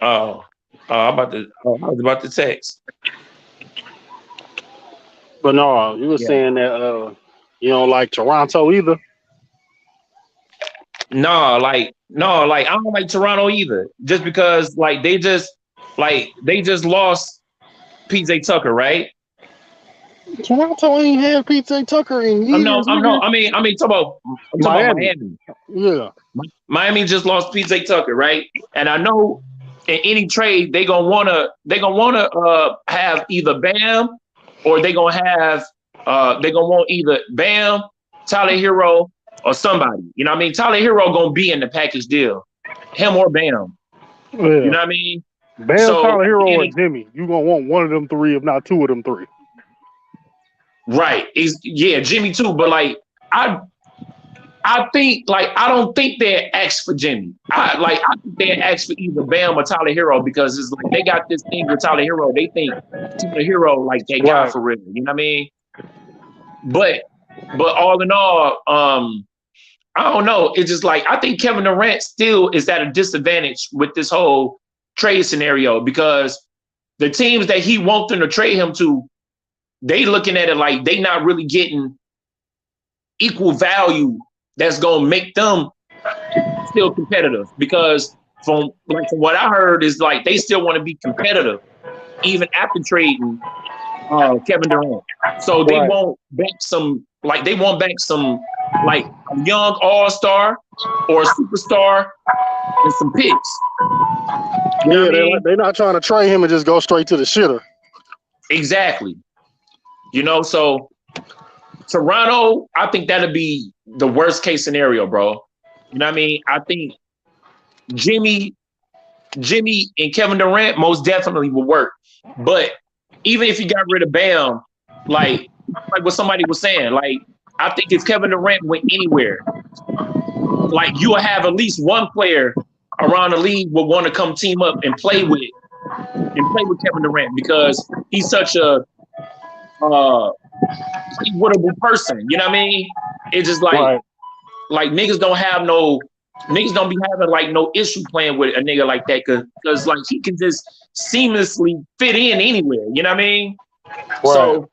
Oh, I was about to text. But no, you were Yeah. saying that you don't like Toronto either. No, like I don't like Toronto either. Just because they just lost PJ Tucker, right? Toronto ain't had PJ Tucker in I'm no, years, I'm no. nigga. I'm talking about Miami. Miami. Yeah. Miami just lost PJ Tucker, right? And I know in any trade they gonna wanna have either Bam or they gonna want either Bam, Tyler Hero, or somebody. You know what I mean? Tyler Hero gonna be in the package deal, him or Bam. You Yeah. know what I mean? Bam, So Tyler at the Hero, end or Jimmy. You gonna want one of them three, if not two of them three. right, yeah, Jimmy too. But like I I think like I don't think they asked for Jimmy. I think they asked for either Bam or Tyler Hero because it's like they got this thing with Tyler Hero. They think Tyler Hero like that guy Right. for real. You know what I mean? But but all in all, I don't know. It's just like I think Kevin Durant still is at a disadvantage with this whole trade scenario because the teams that he wants them to trade him to, they looking at it like they not really getting equal value that's gonna make them still competitive because from what I heard is like they still want to be competitive even after trading Kevin Durant. So they Right. want back they want back some like a young all star or a superstar and some picks. You know what I Yeah, mean? they're not trying to trade him and just go straight to the shitter. Exactly. So Toronto, I think that'd be the worst case scenario, bro. You know what I mean? I think Jimmy Jimmy and Kevin Durant most definitely will work. But even if you got rid of Bam, like like what somebody was saying, like I think if Kevin Durant went anywhere, like you'll have at least one player around the league will want to come team up and play with Kevin Durant because he's such a play winnable person. You know what I mean? It's just Right. like niggas don't be having like no issue playing with a nigga like that because like he can just seamlessly fit in anywhere. You know what I mean? Right. So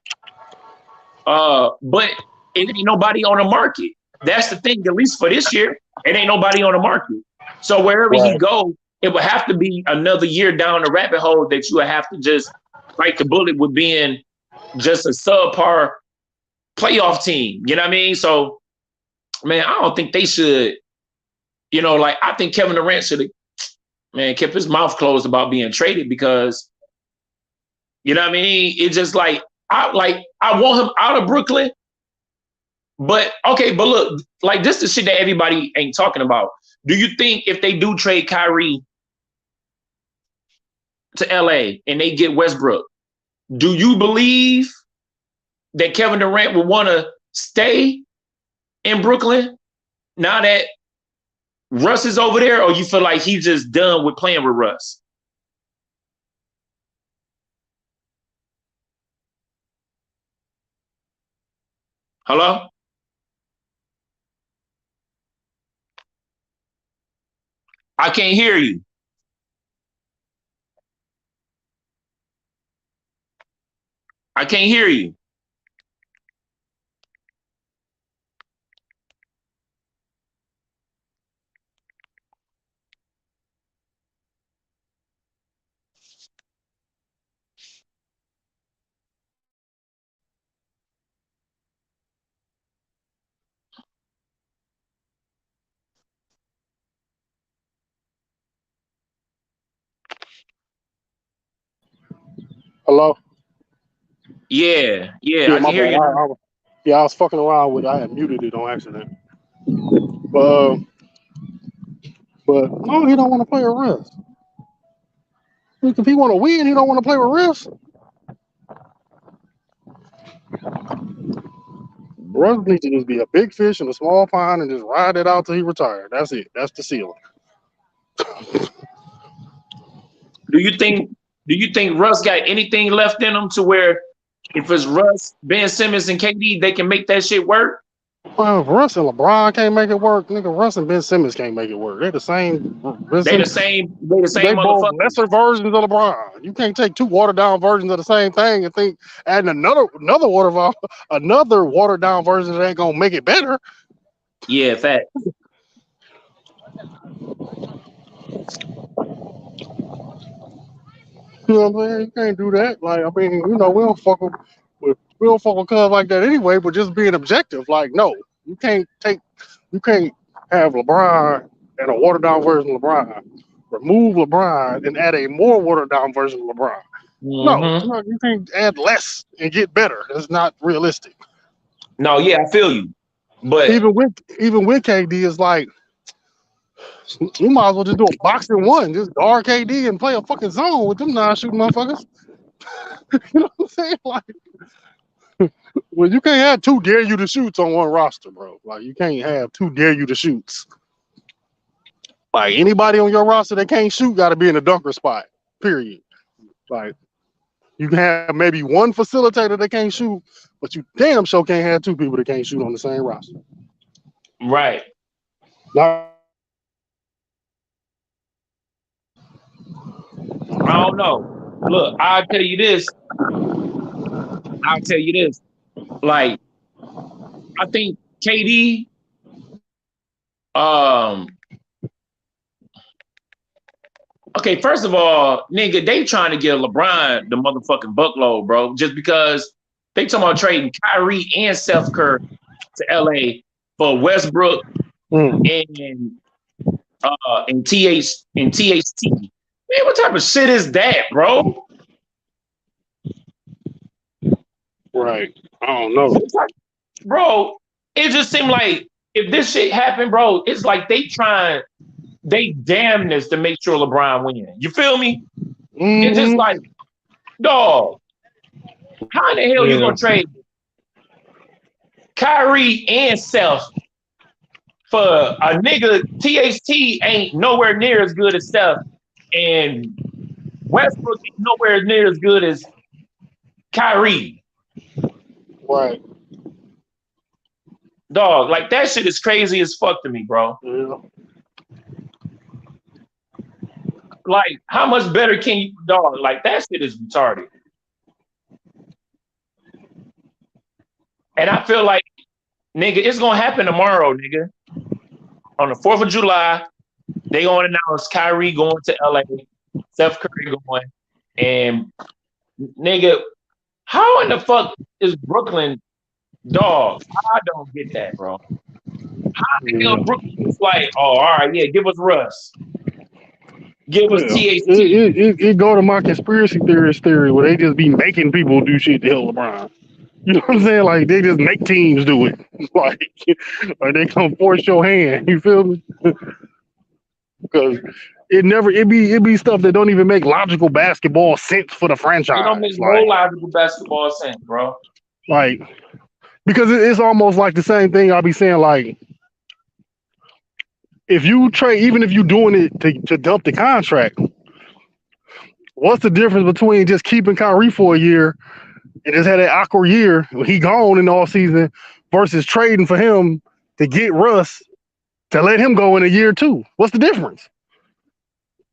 but it ain't nobody on the market. That's the thing. At least for this year, it ain't nobody on the market. So wherever he Right. go, it would have to be another year down the rabbit hole that you would have to just bite the bullet with being just a subpar playoff team. You know what I mean? So man, I don't think they should. Like I think Kevin Durant should have kept his mouth closed about being traded because you know what I mean. It's just I want him out of Brooklyn. But okay, but look, like this is the shit that everybody ain't talking about. Do you think if they do trade Kyrie to LA and they get Westbrook, do you believe that Kevin Durant would want to stay in Brooklyn now that Russ is over there, or you feel like he's just done with playing with Russ? Hello? I can't hear you. I can't hear you. Hello. Yeah, yeah, Yeah, I can my hear bad. you now. Yeah, I was fucking around with it. I had muted it on accident. But no, he don't want to play with Russ. If he want to win, he don't want to play with Russ. Russ needs to just be a big fish in a small pond and just ride it out till he retired. That's it. That's the ceiling. Do you think do you think Russ got anything left in him to where if it's Russ, Ben Simmons, and KD, they can make that shit work? Well, if Russ and LeBron can't make it work, nigga, Russ and Ben Simmons can't make it work. They're the same. Ben They the Simmons, same. They the they same both motherfuckers. lesser versions of LeBron. You can't take two watered down versions of the same thing and think adding another watered down version that ain't gonna make it better. Yeah, fact. You know what I'm saying? You can't do that. Like, I mean, you know, we don't fuck with cuz like that anyway. But just being objective, like, no, you can't have LeBron and a watered down version of LeBron. Remove LeBron and add a more watered down version of LeBron. No, Mm-hmm. you can't add less and get better. It's not realistic. No, yeah, I feel you. But Even with KD, it's like you might as well just do a boxing one, just guard KD and play a fucking zone with them non-shooting motherfuckers. You know what I'm saying? Like, well, you can't have two dare you to shoots on one roster, bro. Like, you can't have two dare you to shoots. Like, anybody on your roster that can't shoot got to be in the dunker spot. Period. Like, you can have maybe one facilitator that can't shoot, but you damn sure can't have two people that can't shoot on the same roster. right. Now, I don't know. Look, I'll tell you this. Like, I think KD, okay, first of all, nigga, they trying to get LeBron the motherfucking buckload, bro, just because they talking about trading Kyrie and Steph Curry to LA for Westbrook and THT. Man, what type of shit is that, bro? right. I don't know. Bro, it just seemed like if this shit happened, bro, it's like they damn this to make sure LeBron wins. You feel me? Mm-hmm. It's just like, dog, how in the hell you gonna trade Kyrie and Steph for a nigga? THT ain't nowhere near as good as Steph, and Westbrook ain't nowhere near as good as Kyrie. Right. Dog, like that shit is crazy as fuck to me, bro. Yeah. Like, how much better can you, dog? Like, that shit is retarded. And I feel like, nigga, it's gonna happen tomorrow, nigga. On the 4th of July, they gonna announce Kyrie going to LA, Steph Curry going, and nigga, how in the fuck is Brooklyn, dog? I don't get that, bro. How the hell Brooklyn is like, oh, all right, yeah, give us Russ. Give us THT. It go to my conspiracy theorist theory where they just be making people do shit to help LeBron. You know what I'm saying? Like, they just make teams do it. Like they come force your hand. You feel me? Because it be stuff that don't even make logical basketball sense for the franchise. It don't make no logical basketball sense, bro. Like, because it's almost like the same thing I'll be saying, like, if you trade, even if you're doing it to dump the contract, what's the difference between just keeping Kyrie for a year and just had that awkward year when he gone in the off season versus trading for him to get Russ to let him go in a year too? What's the difference?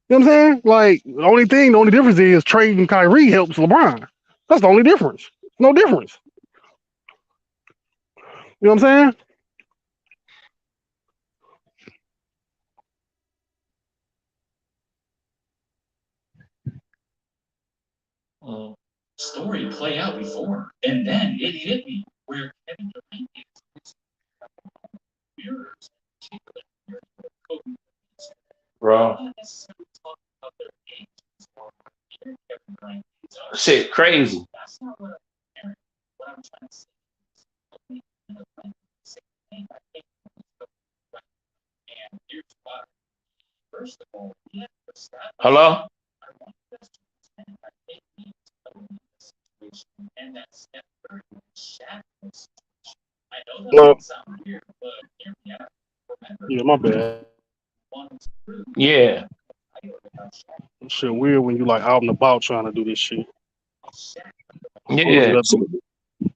You know what I'm saying? Like, the only difference is trading Kyrie helps LeBron. That's the only difference. No difference. You know what I'm saying? Story play out before, and then it hit me where Kevin Durant Bro. Shit crazy. That's not what I'm trying to say. And here's why. First of all, we have to stop. Hello? I want us to pretend that they need to know the situation, and that's very Shaq situation. I know that doesn't sound weird, but hear me out. Remember, yeah, my bad. Yeah. Shit weird when you like out and about trying to do this shit. Yeah.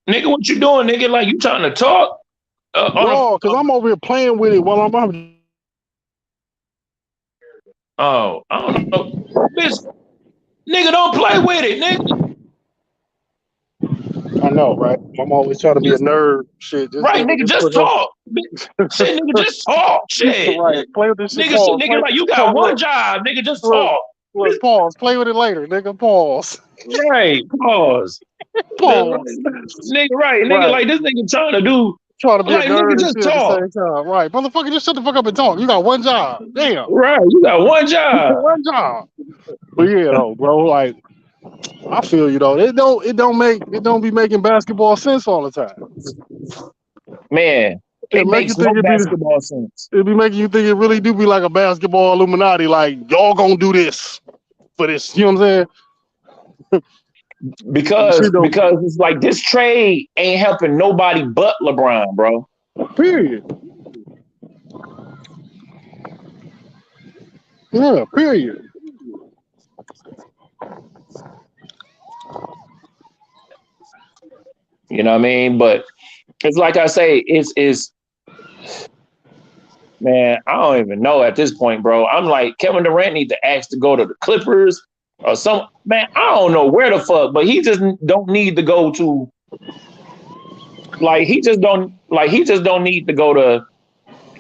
Nigga, what you doing, nigga? Like, you trying to talk? No, because I'm over here playing with it while I'm having. Oh, I don't know. Bitch, nigga, don't play with it, nigga. I know, right? I'm always trying to be a nerd. Shit, Right, nigga, just talk. Shit, nigga, just talk. Shit. Right, play with this shit. Nigga, Pause. nigga, like you got one job, nigga, just talk. Look, pause. Play with it later, nigga. Pause. Right, pause. Pause. Nigga, right, nigga, like this nigga trying to do. Trying to be like, a nerd nigga, and just shit talk. at the same time. Right, motherfucker, just shut the fuck up and talk. You got one job. Damn. Right, you got one job. One job. But yeah, though, bro, like I feel you though. It don't be making basketball sense all the time. Man, it makes no basketball sense. It be making you think it really do be like a basketball Illuminati, like y'all gonna do this for this. You know what I'm saying? Because it's like this trade ain't helping nobody but LeBron, bro. Period. Yeah, period. You know what I mean? But it's like I say, it's man, I don't even know at this point, bro. I'm like, Kevin Durant need to ask to go to the Clippers or some man. I don't know where the fuck, but he just don't need to go to. Like he just don't need to go to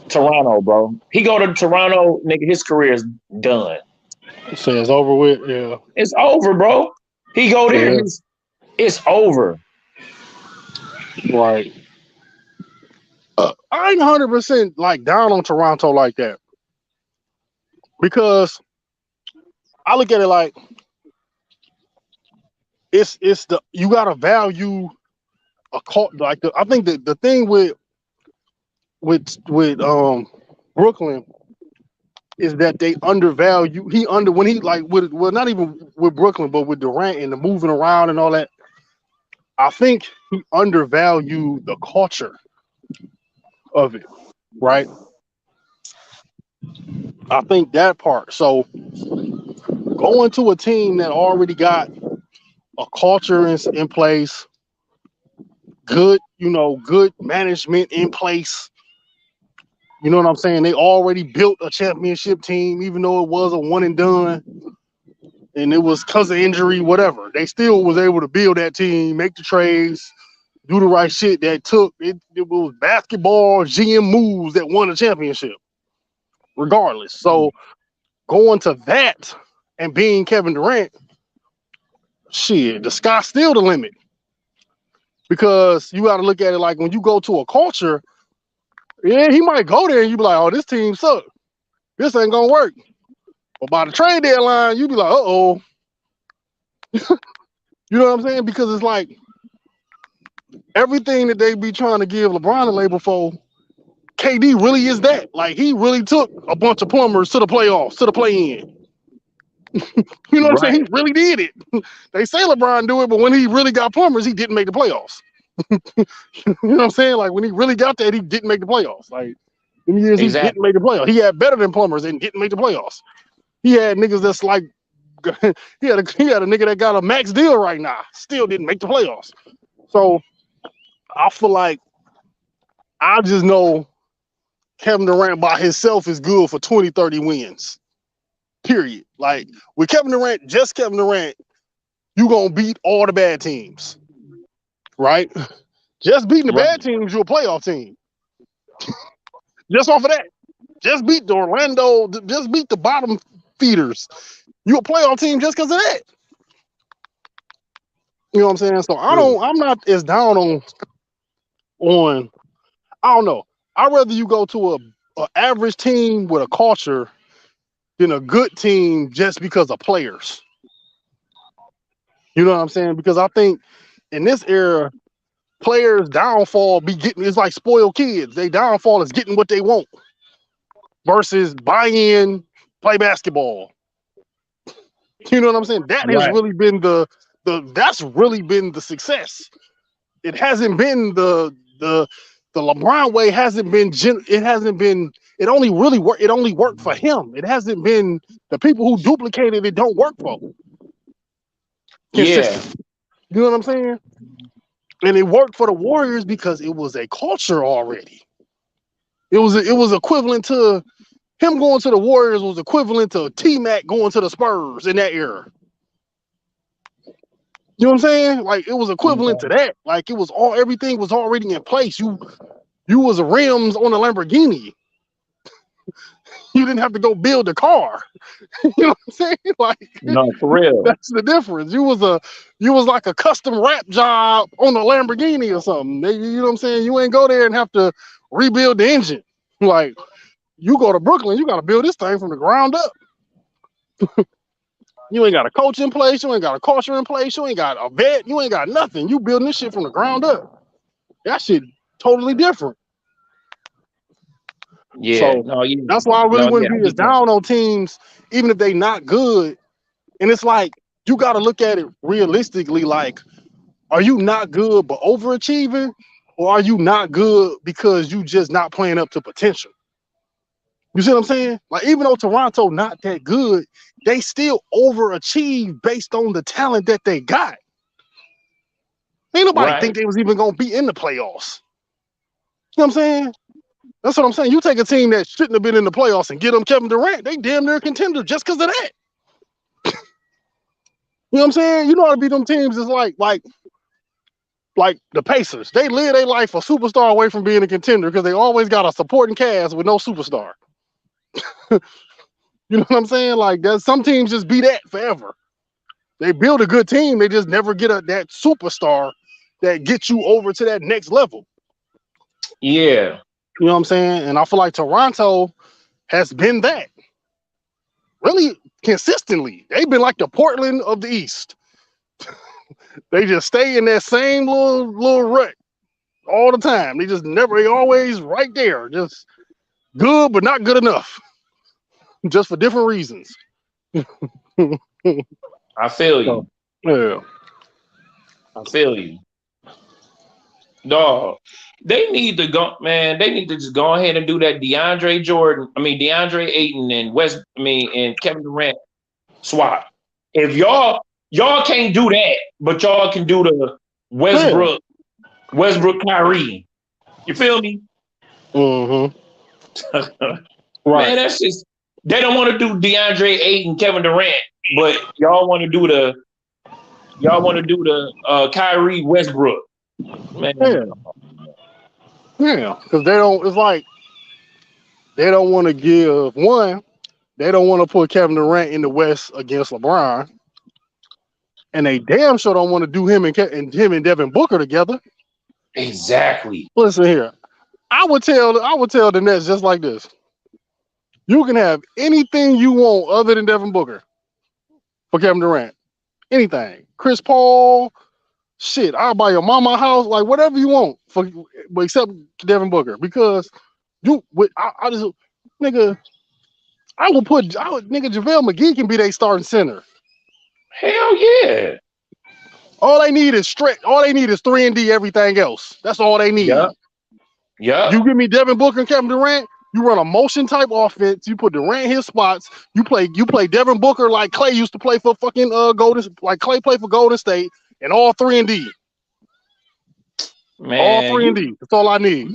Toronto, bro. He go to Toronto, nigga. His career is done. So it's over with. Yeah, it's over, bro. He go there, it's over. Right. I ain't 100% like down on Toronto like that, because I look at it like it's the you gotta value a cult like I think the thing with Brooklyn is that they undervalue when he like with not even with Brooklyn but with Durant and the moving around and all that. I think he undervalued the culture of it, right? I think that part. So going to a team that already got a culture in place, good management in place. You know what I'm saying? They already built a championship team, even though it was a one and done, and it was because of injury, whatever. They still was able to build that team, make the trades, do the right shit. That took it was basketball GM moves that won the championship, regardless. So going to that and being Kevin Durant, shit, the sky's still the limit. Because you got to look at it like when you go to a culture, yeah, he might go there and you be like, oh, this team sucks. This ain't gonna work. But by the trade deadline, you be like, uh-oh. You know what I'm saying? Because it's like everything that they be trying to give LeBron a label for, KD really is that. Like he really took a bunch of plumbers to the playoffs, to the play-in. You know what I'm saying? He really did it. They say LeBron do it, but when he really got plumbers, he didn't make the playoffs. You know what I'm saying? Like when he really got that, he didn't make the playoffs. Like in years he didn't make the playoffs. He had better than plumbers and didn't make the playoffs. He had niggas that's like he had a nigga that got a max deal right now, still didn't make the playoffs. So I feel like I just know Kevin Durant by himself is good for 20, 30 wins. Period. Like with Kevin Durant, just Kevin Durant, you gonna beat all the bad teams. Right? Just beating the bad teams, you're a playoff team. Just off of that. Just beat the Orlando, just beat the bottom feeders. You're a playoff team just because of that. You know what I'm saying? So I'm not as down on I don't know. I'd rather you go to a average team with a culture than a good team just because of players. You know what I'm saying? Because I think in this era, players' downfall it's like spoiled kids. They downfall is getting what they want versus buy in, play basketball. You know what I'm saying? That has really been that's really been the success. It hasn't been the LeBron way it only really worked. It only worked for him. It hasn't been the people who duplicated it don't work for. Yeah. You know what I'm saying? And it worked for the Warriors because it was a culture already. It was equivalent to him going to the Warriors was equivalent to T-Mac going to the Spurs in that era. You know what I'm saying? Like it was equivalent to that. Like it was everything was already in place. You was a rims on a Lamborghini. You didn't have to go build a car. You know what I'm saying? Like No, for real. that's the difference. You was like a custom wrap job on a Lamborghini or something. You know what I'm saying? You ain't go there and have to rebuild the engine. Like you go to Brooklyn, you got to build this thing from the ground up. You ain't got a coach in place. You ain't got a culture in place. You ain't got a vet. You ain't got nothing. You building this shit from the ground up. That shit totally different. Yeah. So no, yeah. that's why I really No, wouldn't yeah, be as down on teams, even if they not good. And it's like, you got to look at it realistically. Like, are you not good but overachieving? Or are you not good because you just not playing up to potential? You see what I'm saying? Like, even though Toronto not that good, they still overachieve based on the talent that they got. Ain't nobody think they was even going to be in the playoffs. You know what I'm saying? That's what I'm saying. You take a team that shouldn't have been in the playoffs and get them Kevin Durant, they damn near a contender just because of that. You know what I'm saying? You know how to beat them teams is like the Pacers. They live their life a superstar away from being a contender because they always got a supporting cast with no superstar. You know what I'm saying? Like that, some teams just be that forever. They build a good team, they just never get that superstar that gets you over to that next level. Yeah. You know what I'm saying? And I feel like Toronto has been that. Really consistently. They've been like the Portland of the East. They just stay in that same little rut all the time. They always right there. Just good, but not good enough. Just for different reasons. I feel you. Yeah. I feel you. Dog. They need to go, man. They need to just go ahead and do that DeAndre Ayton and Kevin Durant swap. If y'all can't do that, but y'all can do the Westbrook Kyrie. You feel me? Mm-hmm. Right. Man, that's just they don't want to do DeAndre Ayton, Kevin Durant, but y'all want to do the Kyrie Westbrook. Man. Yeah, because it's like they don't want to give they don't want to put Kevin Durant in the West against LeBron, and they damn sure don't want to do him and Devin Booker together. Exactly. Listen here, I would tell the Nets just like this: you can have anything you want other than Devin Booker for Kevin Durant. Anything, Chris Paul. Shit, I'll buy your mama a house, like whatever you want except Devin Booker, because I would JaVale McGee can be their starting center. Hell yeah. All they need is 3-and-D, everything else. That's all they need. Yeah. You give me Devin Booker and Kevin Durant, you run a motion type offense, you put Durant in his spots, you play Devin Booker like Clay used to play for fucking Clay played for Golden State. And all 3-and-D. Man, all 3-and-D. That's all I need.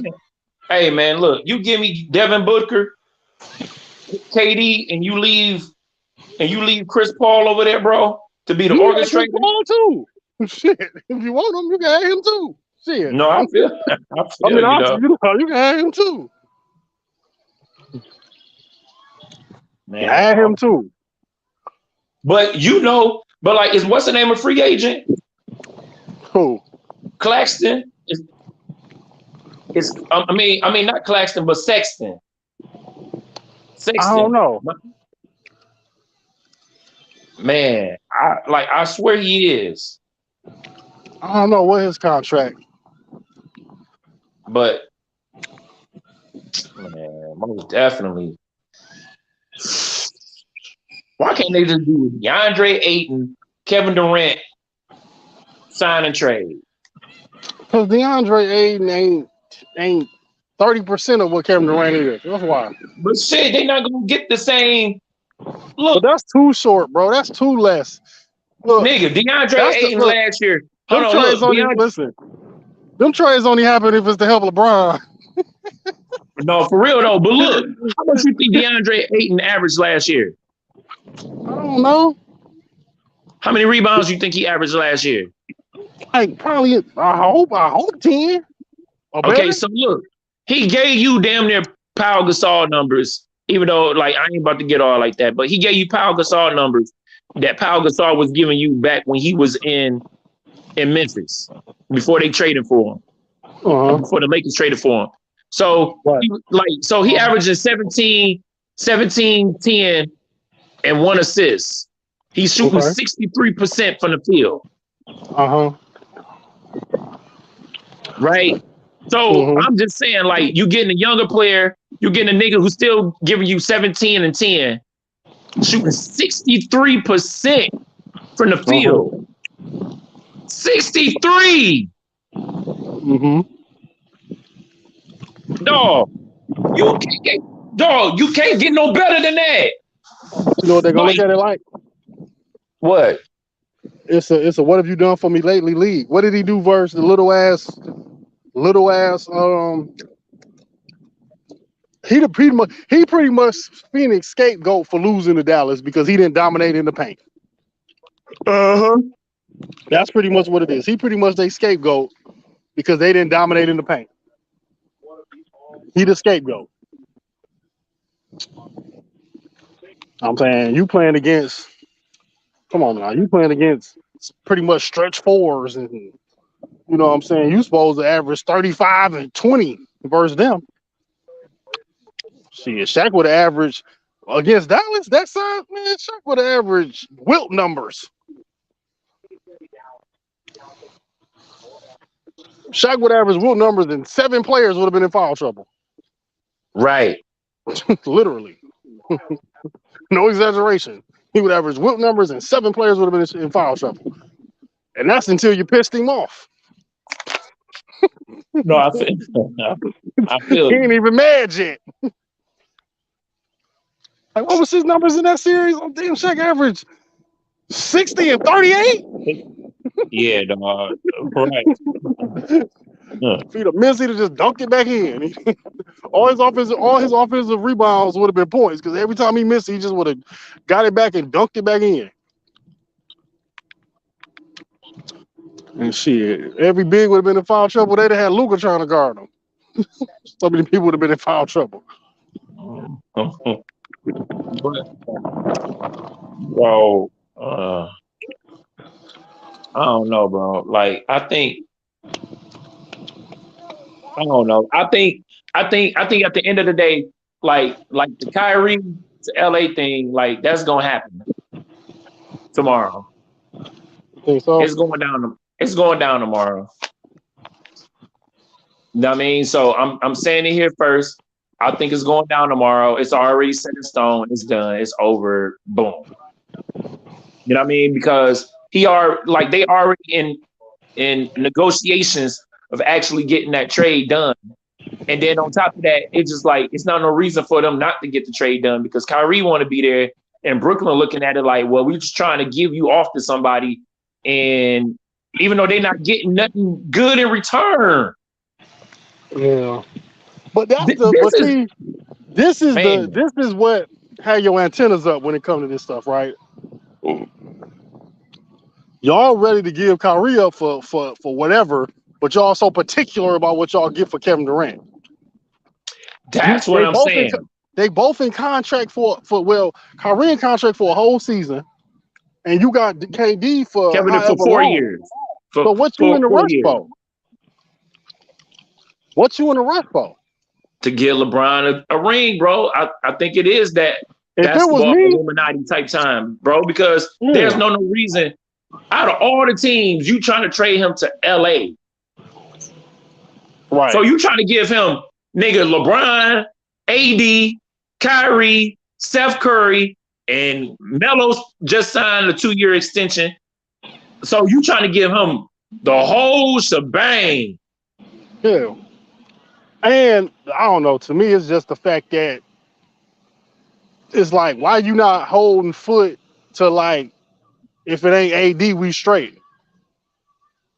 Hey, man, look, you give me Devin Booker, KD, and you leave Chris Paul over there, bro, to be the orchestrator. Chris Paul too. Shit, if you want him, you can have him too. Shit. No, I feel you can have him too. Man, have him too. But what's the name of free agent? Who? Claxton. Not Claxton, but Sexton. I don't know. Man, I swear he is. I don't know what his contract. But man, most definitely. Why can't they just do DeAndre Ayton, Kevin Durant, sign and trade? Because DeAndre Ayton ain't 30% of what Kevin Durant is. That's why. But shit, they not gonna get the same. Look, but that's too short, bro. That's too less. Look, nigga, DeAndre Ayton last year. Listen, Them trades only happen if it's to help LeBron. No, for real though. But look, how much you think DeAndre Ayton averaged last year? I don't know. How many rebounds you think he averaged last year? Like probably, I hope 10. Or Okay, better. so look, he gave you damn near Pau Gasol numbers, even though like I ain't about to get all like that, but he gave you Pau Gasol numbers that Pau Gasol was giving you back when he was in Memphis before they traded for him, before the Lakers traded for him. So Right. he averaging 17, 10, and 1 assist. He's shooting 63% from the field. Right? So I'm just saying, like, you getting a younger player, you getting a nigga who's still giving you 17 and 10, shooting 63% from the field. 63. Dog, you can't get no better than that. You know what they're gonna look at it like? What? It's a what have you done for me lately league. What did he do versus the little ass he pretty much Phoenix scapegoat for losing to Dallas because he didn't dominate in the paint. That's pretty much what it is. He pretty much they scapegoat because they didn't dominate in the paint. He the scapegoat. I'm saying you playing against. Come on now, you playing against pretty much stretch fours, and you know what I'm saying. You supposed to average 35 and 20 versus them. Shit, Shaq would have averaged against Dallas. That size, man, Shaq would have averaged Wilt numbers. Shaq would average Wilt numbers, and 7 players would have been in foul trouble. Right. Literally. No exaggeration. He would average Wilt numbers, and 7 players would have been in foul trouble. And that's until you pissed him off. No, I feel He ain't even mad yet. Like, what was his numbers in that series? Oh, damn, Shaq averaged 60 and 38? Yeah, dog. Right. Feed a Missy to just dunk it back in. all his offensive rebounds would have been points because every time he missed, he just would have got it back and dunked it back in. And shit, every big would have been in foul trouble. They'd have had Luka trying to guard him. So many people would have been in foul trouble. Bro, I don't know, bro. Like, I don't know. I think at the end of the day, like the Kyrie to LA thing, like that's gonna happen tomorrow. Think so? It's going down tomorrow. You know what I mean? So I'm saying it here first. I think it's going down tomorrow. It's already set in stone. It's done. It's over. Boom. You know what I mean? Because they already in negotiations of actually getting that trade done. And then on top of that, it's just like it's not no reason for them not to get the trade done because Kyrie want to be there and Brooklyn looking at it like, well, we're just trying to give you off to somebody, and even though they're not getting nothing good in return. Yeah. But this is what had your antennas up when it comes to this stuff, right? Y'all ready to give Kyrie up for whatever, but y'all so particular about what y'all get for Kevin Durant. That's what I'm saying. They both in contract for Kyrie in contract for a whole season, and you got KD for Kevin for 4 years. So what you in the rush for? What you in the rush for? To give LeBron a ring, bro. I think it is that basketball Illuminati type time, bro, because there's no reason out of all the teams you trying to trade him to LA. Right. So you trying to give him nigga LeBron, AD, Kyrie, Steph Curry, and Melo's just signed a 2-year extension. So you trying to give him the whole shebang. Yeah. And I don't know, to me, it's just the fact that it's like, why you not holding foot to like, if it ain't AD, we straight.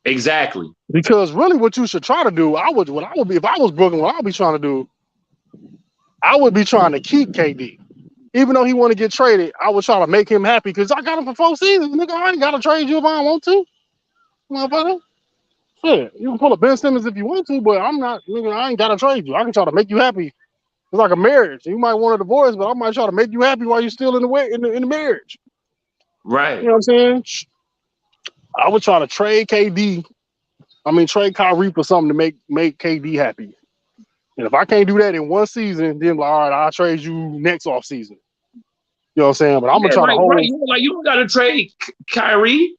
Exactly. Because really, what you should try to do, what I would be if I was Brooklyn, what I would be trying to do, I would be trying to keep KD. Even though he want to get traded, I would try to make him happy because I got him for 4 seasons. Nigga, I ain't got to trade you if I don't want to. Motherfucker. Shit, you can pull a Ben Simmons if you want to, but I'm not, nigga, I ain't got to trade you. I can try to make you happy. It's like a marriage. You might want a divorce, but I might try to make you happy while you're still in the marriage. Right. You know what I'm saying? I would try to trade KD. I mean, trade Kyrie for something to make KD happy. And if I can't do that in one season, then like, all right, I'll trade you next off season. You know what I'm saying? But I'm gonna try to hold. Right. You don't got to trade Kyrie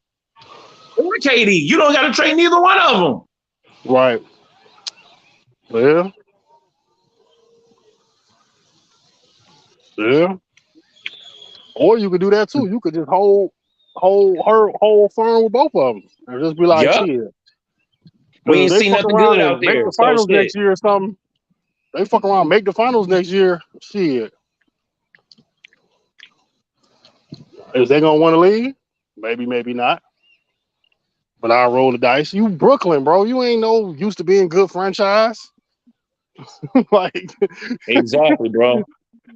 or KD. You don't got to trade neither one of them. Right. Yeah. Yeah. Or you could do that too. You could just hold firm with both of them and just be like, shit. We ain't seen nothing good out there. Make the finals next year or something. They fuck around, make the finals next year. Shit. Is they gonna want to leave? Maybe, maybe not. But I'll roll the dice. You Brooklyn, bro. You ain't no used to being good franchise. Like exactly, bro.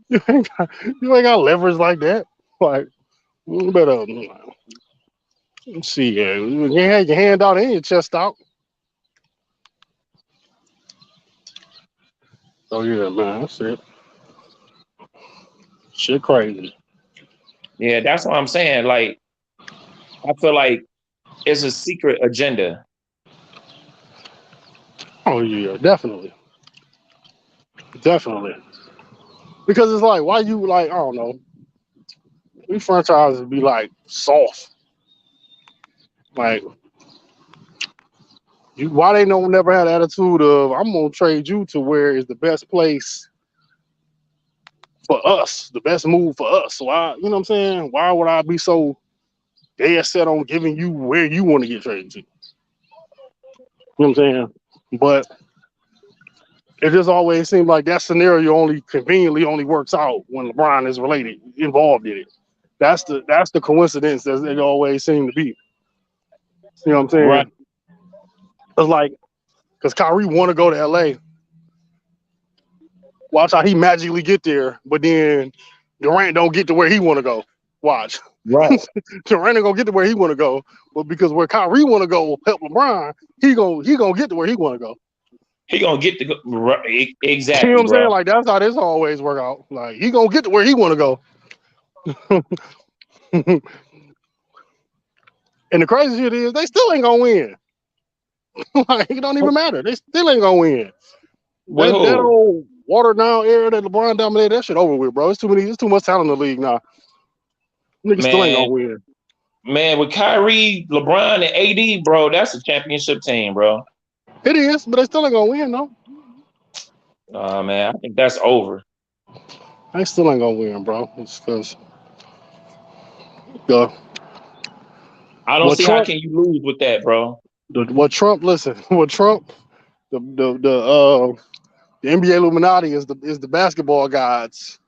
You ain't got leverage like that. Like you better let's see. Yeah, you had your hand out and your chest out. Oh yeah, man, that's it. Shit crazy. Yeah, that's what I'm saying. Like, I feel like it's a secret agenda. Oh yeah, definitely. Definitely. Because it's like, why you like, I don't know. These franchises be like soft. Like, why they don't never had the attitude of I'm gonna trade you to where is the best place for us, the best move for us. So you know what I'm saying? Why would I be so dead set on giving you where you want to get traded to? You know what I'm saying? But it just always seems like that scenario only conveniently works out when LeBron is involved in it. That's the coincidence that it always seems to be. You know what I'm saying? Right. It's like, because Kyrie want to go to LA. Watch how he magically get there, but then Durant don't get to where he want to go. Watch. Right. Durant ain't gonna get to where he want to go, but because where Kyrie want to go help LeBron, he gonna get to where he want to go. He gonna get to go right, exactly. You know what I'm bro. saying? Like that's how this always work out. Like he gonna get to where he want to go. And the crazy shit is they still ain't gonna win. Like it don't even matter. They still ain't gonna win. That old watered down era that LeBron dominated, that shit over with, bro. It's too much talent in the league now. Niggas still ain't gonna win. Man, with Kyrie, LeBron, and AD, bro, that's a championship team, bro. It is, but they still ain't gonna win, though. Man, I think that's over. They still ain't gonna win, bro. It's because I don't see how can you lose with that, bro. The NBA Illuminati is the basketball gods.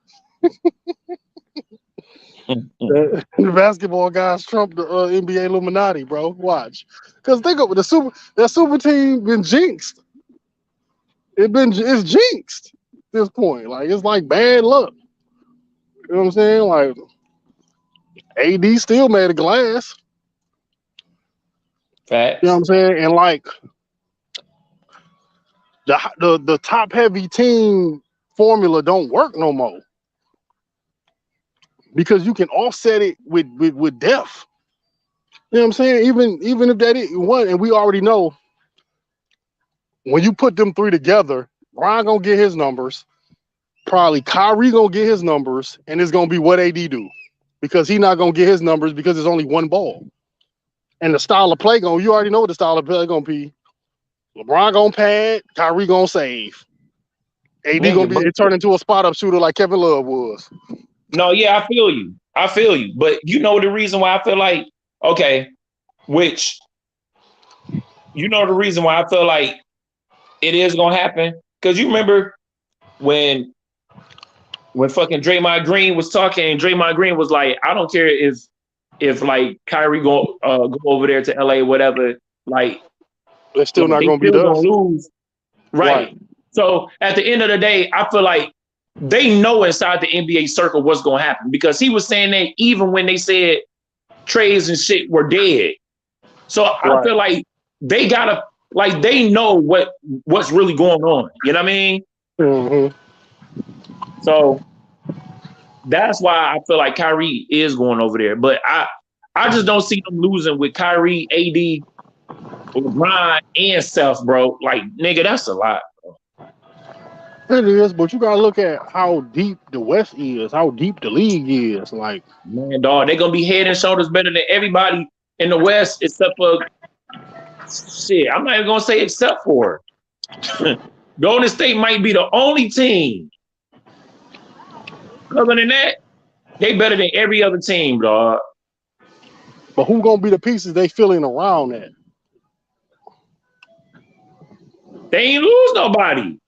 The basketball guys trump the NBA Illuminati, bro. Watch, because think of it, that super team been jinxed. It's jinxed at this point. Like it's like bad luck. You know what I'm saying? Like AD still made of glass. Facts. You know what I'm saying? And like the top heavy team formula don't work no more. Because you can offset it with depth. You know what I'm saying? Even if that is one, and we already know when you put them three together, Brian gonna get his numbers. Probably Kyrie gonna get his numbers, and it's gonna be what AD do. Because he's not gonna get his numbers because there's only one ball. And the style of play you already know what the style of play gonna be. LeBron gonna pad, Kyrie gonna save. AD gonna turn into a spot up shooter like Kevin Love was. No, yeah, I feel you. But you know the reason why I feel like, okay, which, you know the reason why I feel like it is going to happen? Because you remember when fucking Draymond Green was talking, and Draymond Green was like, I don't care if like Kyrie go over there to LA, whatever, like They're still not They gonna beat still gonna us. lose. Right. Right. So at the end of the day, I feel like they know inside the NBA circle what's gonna happen because he was saying that even when they said trades and shit were dead. So I feel like they gotta like they know what's really going on. You know what I mean? Mm-hmm. So that's why I feel like Kyrie is going over there. But I just don't see them losing with Kyrie, AD, LeBron, and Steph, bro. Like, nigga, that's a lot. It is, but you gotta look at how deep the West is, how deep the league is. Like, Man, dog, they're gonna be head and shoulders better than everybody in the West except for shit. I'm not even gonna say except for Golden State might be the only team. Other than that, they better than every other team, dog. but who gonna be the pieces they filling around that? They ain't lose nobody.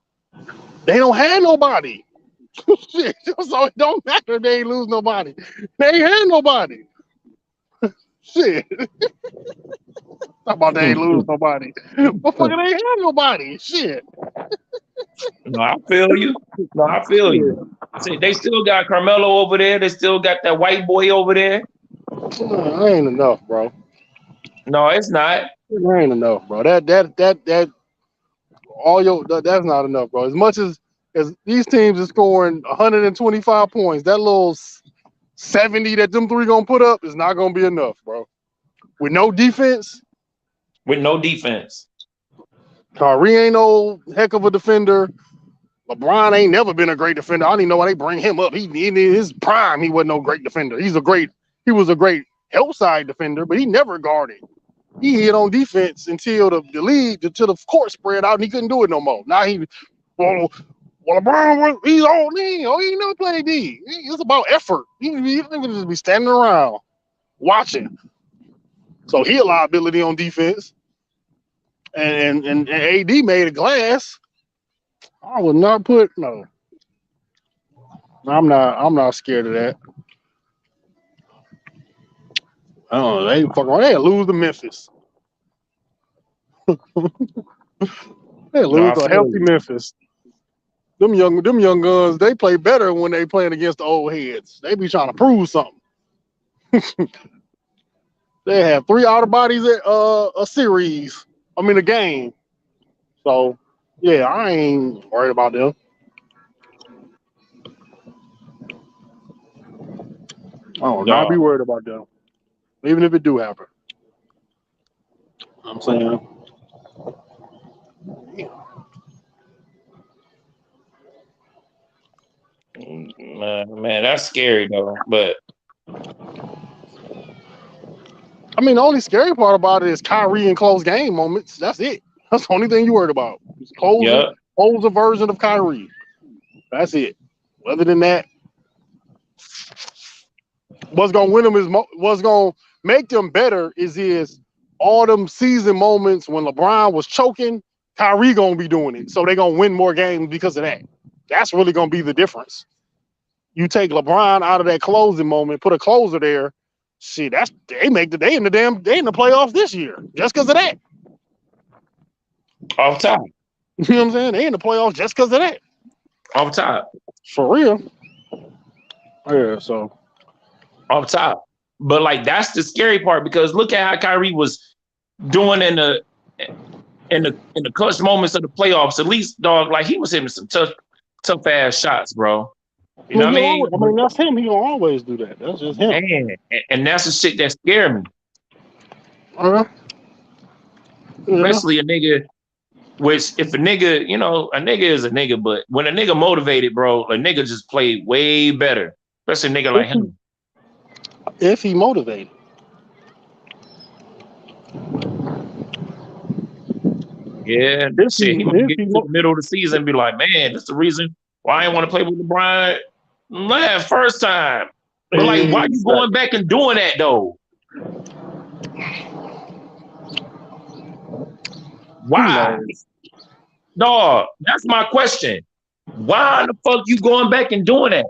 They don't have nobody. Shit, so it don't matter if they ain't lose nobody. They ain't had nobody. Shit. Talk about they ain't lose nobody. Motherfucker, they ain't had nobody. Shit. No, I feel you. No, I feel you. See, they still got Carmelo over there. They still got that white boy over there. That ain't enough, bro. No, it's not. That ain't enough, bro. That's not enough, bro. As much as these teams are scoring 125 points, that little 70 that them three gonna put up is not gonna be enough, bro. With no defense. With no defense. Kyrie ain't no heck of a defender. LeBron ain't never been a great defender. I don't even know why they bring him up. He in his prime, he wasn't no great defender. He was a great help side defender, but he never guarded. He hit on defense until the court spread out and he couldn't do it no more. Now well LeBron, he's on D. Oh, he never played D. It's about effort. He just be standing around watching. So he a liability on defense. And AD made a glass. I would not put no. I'm not scared of that. Oh, they fucking they lose to Memphis. They lose to healthy Memphis. Them young guns, they play better when they playing against the old heads. They be trying to prove something. They have 3 out of bodies at a series. I mean a game. So yeah, I ain't worried about them. I will not be worried about them. Even if it do happen. I'm saying. Man, that's scary though. But I mean, the only scary part about it is Kyrie in close game moments. That's it. That's the only thing you worried about. Close a version of Kyrie. That's it. Other than that, what's gonna win them is what's gonna make them better is all them season moments when LeBron was choking. Kyrie gonna be doing it, so they gonna win more games because of that. That's really gonna be the difference. You take LeBron out of that closing moment, put a closer there. Shit, they in the playoffs this year just because of that. Off top. You know what I'm saying? They in the playoffs just because of that. Off top. For real. Yeah, so off top. But like that's the scary part because look at how Kyrie was doing in the clutch moments of the playoffs. At least, dog, like he was hitting some tough ass shots, bro. You know what I mean? I mean, that's him. He gonna always do that. That's just him. And that's the shit that scared me. Especially a nigga, which if a nigga, a nigga is a nigga, but when a nigga motivated, bro, a nigga just played way better. Especially a nigga like him. If he motivated. Yeah, shit. He might get to the middle of the season and be like, man, that's the reason why I didn't want to play with LeBron first time. But like, why you going back and doing that though? Why? Dog, that's my question. Why the fuck you going back and doing that?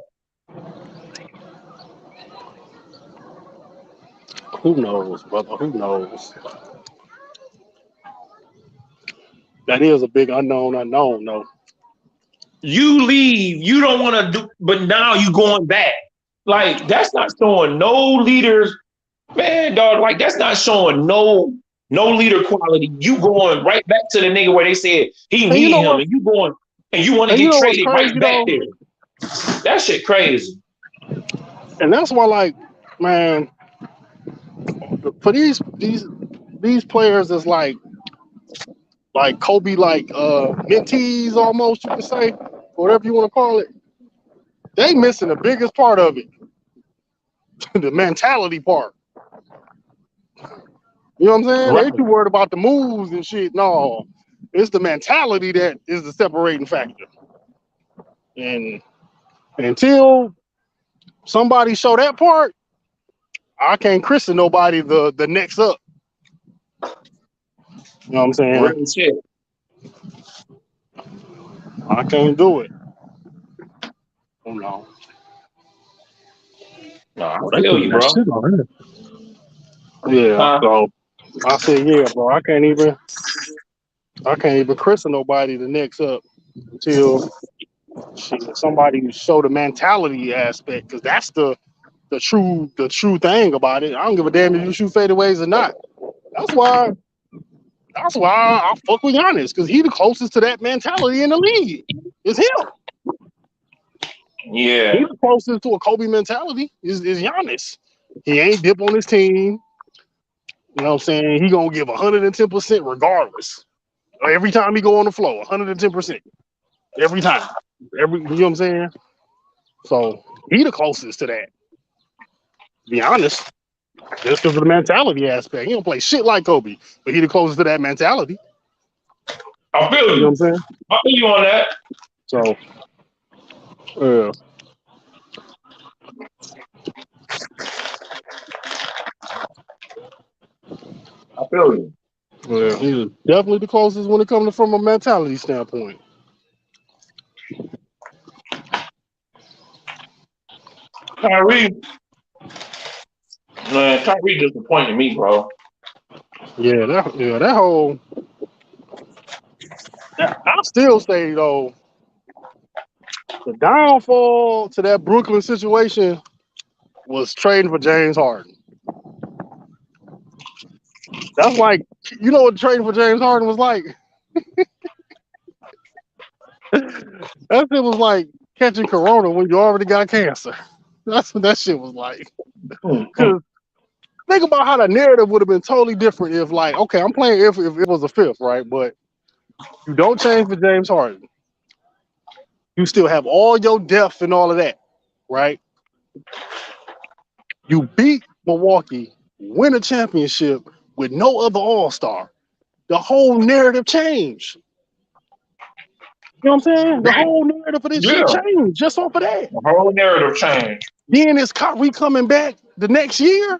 Who knows, brother? Who knows? That is a big unknown, though. You leave, you don't want to do, but now you going back. Like, that's not showing no leaders, man, dog. Like, that's not showing no leader quality. You going right back to the nigga where they said he need him, and you going and you want to get traded right back there. That shit crazy. And that's why, like, man, for these players that's like Kobe, like mentees almost, you could say, whatever you want to call it, they missing the biggest part of it. The mentality part. You know what I'm saying? Right. They too worried about the moves and shit. No, it's the mentality that is the separating factor. And until somebody show that part, I can't christen nobody the next up. You know what I'm saying? Real shit. I can't do it. Oh, no. No, I feel you, bro. Yeah, so I said, yeah, bro. I can't even christen nobody the next up until somebody show the mentality aspect, because that's the true thing about it. I don't give a damn if you shoot fadeaways or not. That's why I fuck with Giannis, because he the closest to that mentality in the league. It's him. Yeah. He's the closest to a Kobe mentality is Giannis. He ain't dip on his team. You know what I'm saying? He gonna give 110% regardless. Every time he go on the floor, 110%. Every time. You know what I'm saying? So he the closest to that. To be honest. Just because of the mentality aspect. He don't play shit like Kobe, but he the closest to that mentality. I feel you. You know what I'm saying? I feel you on that. So I feel you. yeah, he's definitely the closest when it comes from a mentality standpoint. Kyrie disappointed me, bro. Yeah, that whole. I still say though, the downfall to that Brooklyn situation was trading for James Harden. That's like, you know what trading for James Harden was like? That shit was like catching corona when you already got cancer. That's what that shit was like. Because think about how the narrative would have been totally different if, like, okay, I'm playing if it was a fifth, right? But you don't change for James Harden. You still have all your depth and all of that, right? You beat Milwaukee, win a championship with no other All-Star. The whole narrative changed. You know what I'm saying? The whole narrative for this shit changed just off of that. The whole narrative changed. Then is Kyrie coming back the next year?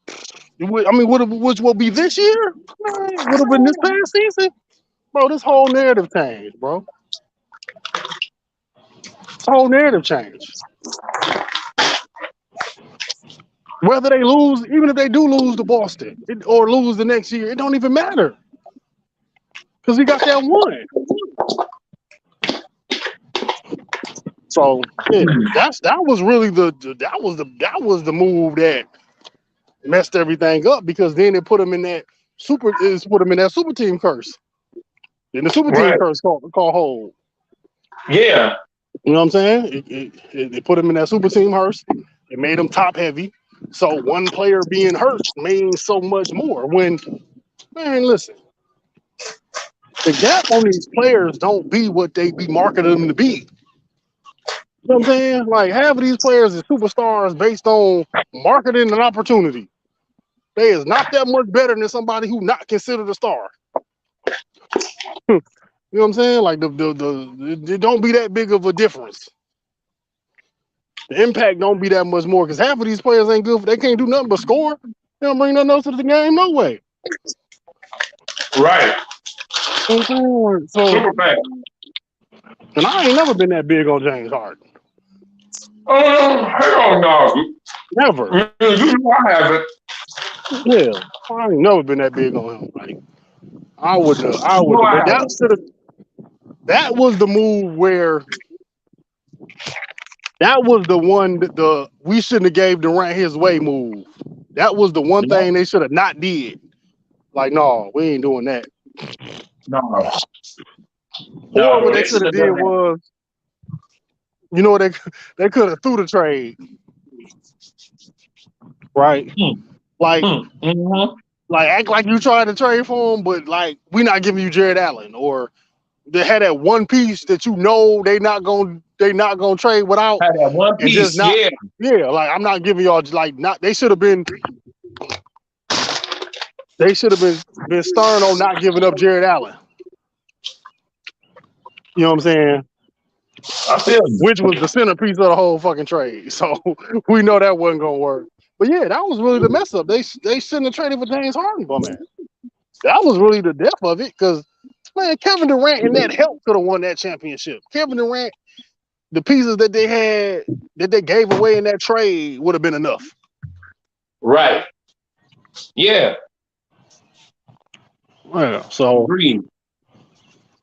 I mean, which will be this year? Would have been this past season? Bro, this whole narrative changed, bro. This whole narrative changed. Whether they lose, even if they do lose to Boston or lose the next year, it don't even matter. Because he got that one. So yeah, that was really that was the move that messed everything up, because then it put him in that super team curse. Then the super team curse called hold. Yeah. You know what I'm saying? It put him in that super team curse. It made him top heavy. So one player being hurt means so much more. When, man, listen, the gap on these players don't be what they be marketing them to be. You know what I'm saying? Like, half of these players are superstars based on marketing and opportunity. They is not that much better than somebody who not considered a star. You know what I'm saying? Like, it don't be that big of a difference. The impact don't be that much more, because half of these players ain't good. They can't do nothing but score. They don't bring nothing else to the game, no way. Right. So, Super fact. And I ain't never been that big on James Harden. Hell no. Never. You know I haven't. Yeah, I ain't never been that big on him. Like, I would. That was the move where. That was the one that we shouldn't have gave Durant his way move. That was the one thing they should have not did. Like, no, we ain't doing that. No. Or what they should have did was, you know, they could have threw the trade, right? Like, like act like you tried to trade for him, but like we not giving you Jared Allen, or they had that one piece that you know they not gonna trade without. Had that one piece, yeah. Like I'm not giving y'all like not. They should have been stern on not giving up Jared Allen. You know what I'm saying? I feel you. Which was the centerpiece of the whole fucking trade. So we know that wasn't gonna work. But yeah, that was really the mess up. They shouldn't have traded for James Harden, bum ass. That was really the death of it, because man, Kevin Durant and that help could have won that championship. Kevin Durant, the pieces that they had that they gave away in that trade would have been enough. Right. Yeah. Well, so Agreed.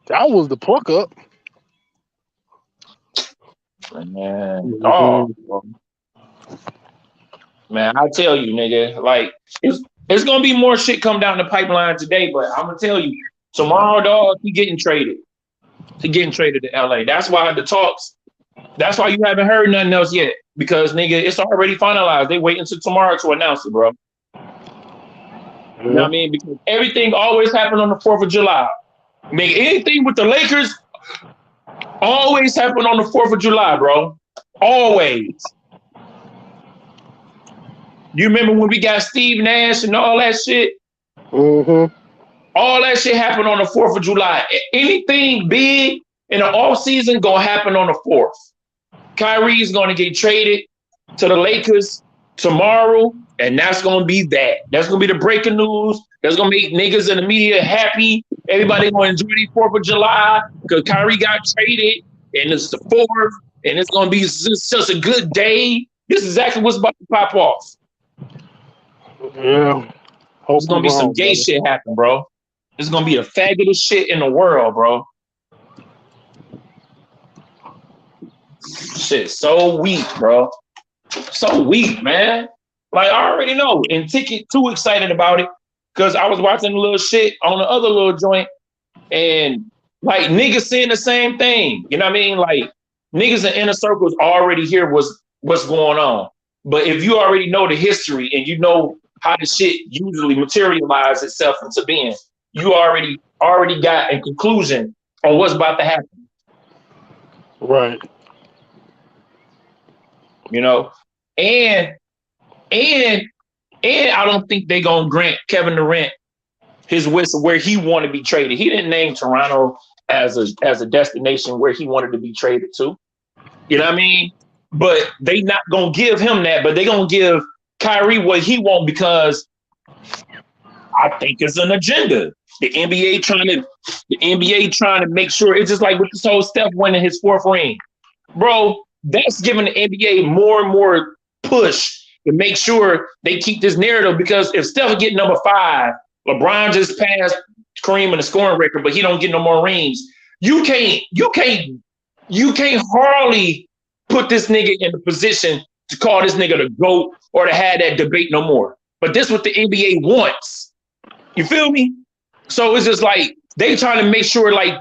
That was the pluck up. Man, man, I tell you, nigga, like it's gonna be more shit come down the pipeline today, but I'm gonna tell you, tomorrow, dog, he getting traded. He getting traded to LA. That's why the talks. That's why you haven't heard nothing else yet, because nigga, it's already finalized. They wait until tomorrow to announce it, bro. You know what I mean? Because everything always happened on the 4th of July. I mean, anything with the Lakers always happened on the 4th of July, bro. Always. You remember when we got Steve Nash and all that shit? Mm-hmm. All that shit happened on the 4th of July. Anything big in the offseason gonna happen on the 4th. Kyrie's gonna get traded to the Lakers tomorrow, and that's gonna be that. That's gonna be the breaking news. That's gonna make niggas in the media happy. Everybody gonna enjoy the 4th of July because Kyrie got traded, and it's the 4th, and it's gonna be just a good day. This is exactly what's about to pop off. Yeah. There's gonna be some gay shit happen, bro. It's gonna be the fabulous shit in the world, bro. Shit, so weak, bro. So weak, man. Like, I already know. And Ticket too excited about it, because I was watching a little shit on the other little joint, and like niggas saying the same thing. You know what I mean? Like niggas in inner circles already hear what's going on. But if you already know the history and you know how the shit usually materializes itself into being, you already got a conclusion on what's about to happen. Right. You know, and I don't think they're gonna grant Kevin Durant his wish of where he wanted to be traded. He didn't name Toronto as a destination where he wanted to be traded to. You know what I mean? But they not gonna give him that, but they gonna give Kyrie what he want, because I think it's an agenda. The NBA trying to make sure. It's just like with this whole Steph winning his 4th ring, bro. That's giving the NBA more and more push to make sure they keep this narrative, because if Steph get number 5, LeBron just passed Kareem in the scoring record, but he don't get no more rings. You can't hardly put this nigga in the position to call this nigga the GOAT or to have that debate no more. But this is what the NBA wants. You feel me? So it's just like they trying to make sure like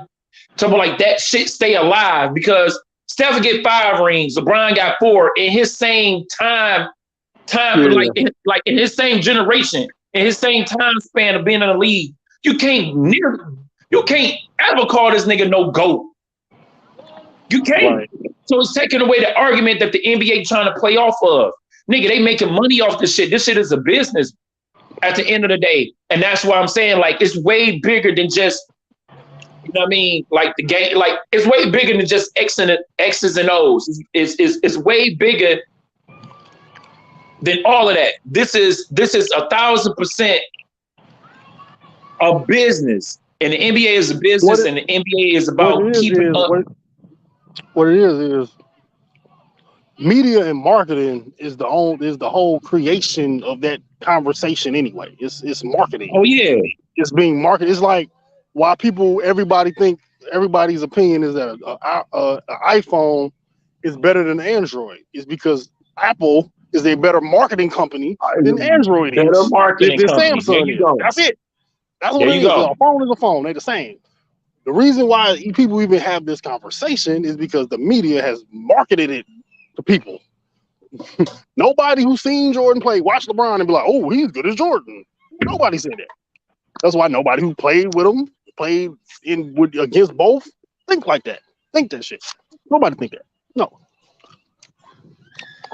something like that shit stay alive, because Steph get 5 rings, LeBron got 4 in his same time, like in his same generation, in his same time span of being in the league. You can't ever call this nigga no GOAT. You can't. Right. So it's taking away the argument that the NBA trying to play off of. Nigga, they making money off this shit. This shit is a business at the end of the day. And that's why I'm saying, like, it's way bigger than just, you know what I mean? Like the game, like it's way bigger than just X's and O's. It's way bigger than all of that. This is 1,000% a business. And the NBA is a business, and the NBA is about keeping up. What it is media and marketing is the whole creation of that conversation anyway. It's marketing. Oh yeah. It's being marketed. It's like why everybody's opinion is that an iPhone is better than Android is because Apple is a better marketing company than Android Better is. marketing Than company. There Samsung you is. go. That's it. That's what There it you is. go. A phone is a phone. They're the same. The reason why people even have this conversation is because the media has marketed it to people. Nobody who's seen Jordan play watch LeBron and be like, "Oh, he's good as Jordan." Nobody said that. That's why nobody who played with him, against both, think like that. Think that shit. Nobody think that. No.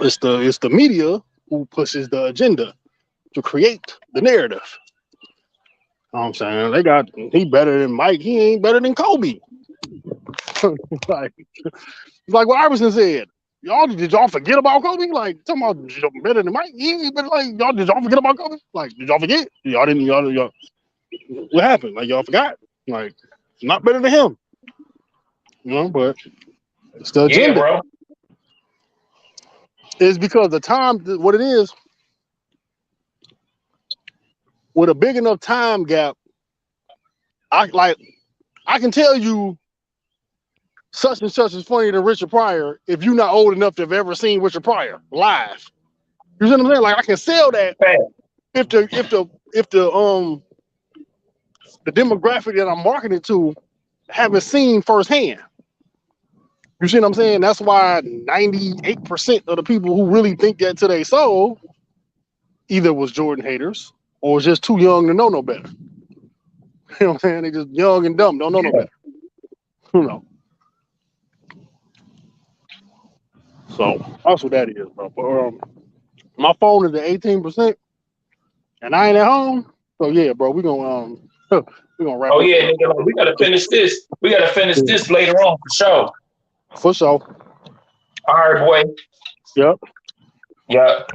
It's the media who pushes the agenda to create the narrative. You know what I'm saying? He better than Mike, he ain't better than Kobe. like what Iverson said. Did y'all forget about Kobe? Like talking about better than Mike? He ain't better did y'all forget about Kobe? Like, did y'all forget? Y'all what happened? Like y'all forgot? Like not better than him. You know, but it's the agenda. Yeah, bro. It's because the time, what it is, with a big enough time gap, I can tell you such and such is funnier than Richard Pryor if you're not old enough to have ever seen Richard Pryor live. You see what I'm saying? Like I can sell that if the demographic that I'm marketing to haven't seen firsthand. You see what I'm saying? That's why 98% of the people who really think that to their soul either was Jordan haters or was just too young to know no better. You know what I'm saying? They just young and dumb, don't know no better. You know. So that's what that is, bro. But, my phone is at 18%, and I ain't at home. So yeah, bro, we gonna wrap. Oh yeah, nigga, we gotta finish this. We gotta finish this later on for sure. For sure. All right, boy. Yep. Yep.